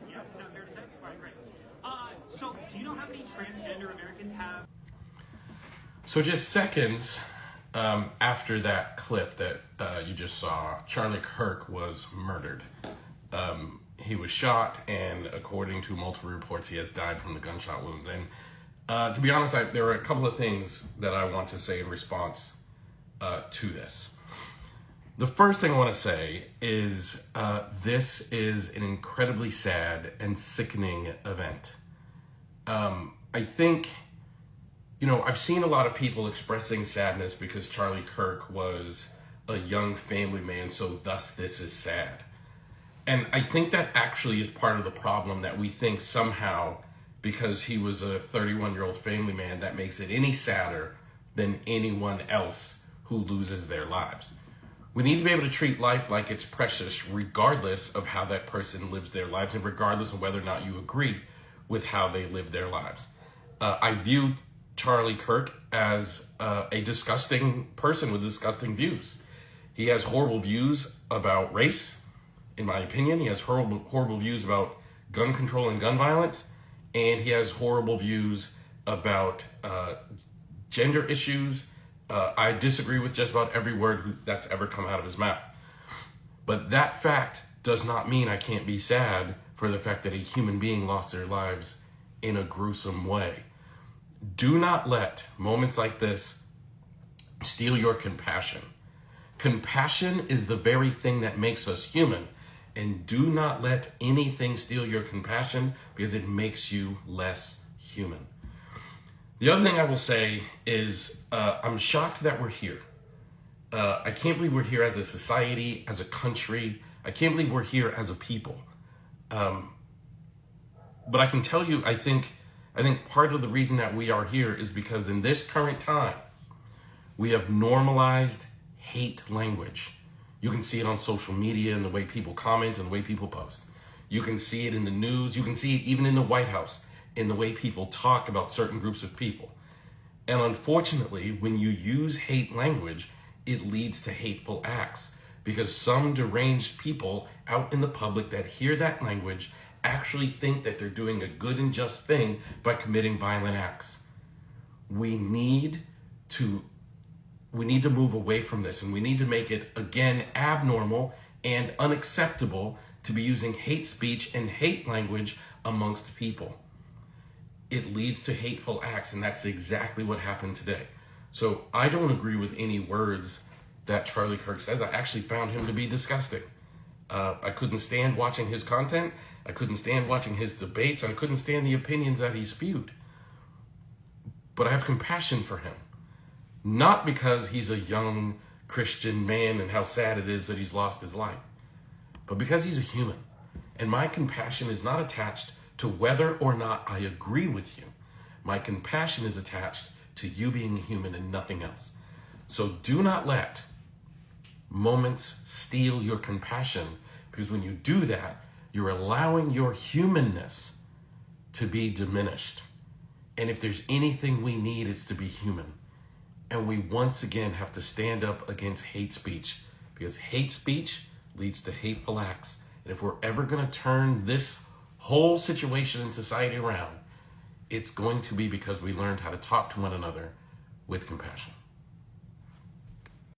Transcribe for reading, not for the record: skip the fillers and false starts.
Yes, is that fair to say? All right, great. So, do you know how many transgender Americans have? So just seconds after that clip that you just saw, Charlie Kirk was murdered. He was shot, and according to multiple reports, he has died from the gunshot wounds. And to be honest, there are a couple of things that I want to say in response to this. The first thing I want to say is this is an incredibly sad and sickening event. I think, I've seen a lot of people expressing sadness because Charlie Kirk was a young family man, so thus this is sad. And I think that actually is part of the problem, that we think somehow because he was a 31-year-old family man, that makes it any sadder than anyone else who loses their lives. We need to be able to treat life like it's precious, regardless of how that person lives their lives and regardless of whether or not you agree with how they live their lives. I view Charlie Kirk as a disgusting person with disgusting views. He has horrible views about race, in my opinion. He has horrible views about gun control and gun violence, and he has horrible views about gender issues. I disagree with just about every word that's ever come out of his mouth. But that fact does not mean I can't be sad for the fact that a human being lost their lives in a gruesome way. Do not let moments like this steal your compassion. Compassion is the very thing that makes us human. And do not let anything steal your compassion, because it makes you less human. The other thing I will say is I'm shocked that we're here. I can't believe we're here as a society, as a country. I can't believe we're here as a people. But I can tell you, I think part of the reason that we are here is because in this current time, we have normalized hate language. You can see it on social media in the way people comment and the way people post. You can see it in the news. You can see it even in the White House in the way people talk about certain groups of people. And unfortunately, when you use hate language, it leads to hateful acts, because some deranged people out in the public that hear that language actually think that they're doing a good and just thing by committing violent acts. We need to move away from this, and we need to make it, again, abnormal and unacceptable to be using hate speech and hate language amongst people. It leads to hateful acts, and that's exactly what happened today. So I don't agree with any words that Charlie Kirk says. I actually found him to be disgusting. I couldn't stand watching his content. I couldn't stand watching his debates. And I couldn't stand the opinions that he spewed. But I have compassion for him. Not because he's a young Christian man and how sad it is that he's lost his life, but because he's a human. And my compassion is not attached to whether or not I agree with you. My compassion is attached to you being a human and nothing else. So do not let moments steal your compassion, because when you do that, you're allowing your humanness to be diminished. And if there's anything we need, it's to be human. And we once again have to stand up against hate speech, because hate speech leads to hateful acts. And if we're ever going to turn this whole situation in society around, it's going to be because we learned how to talk to one another with compassion.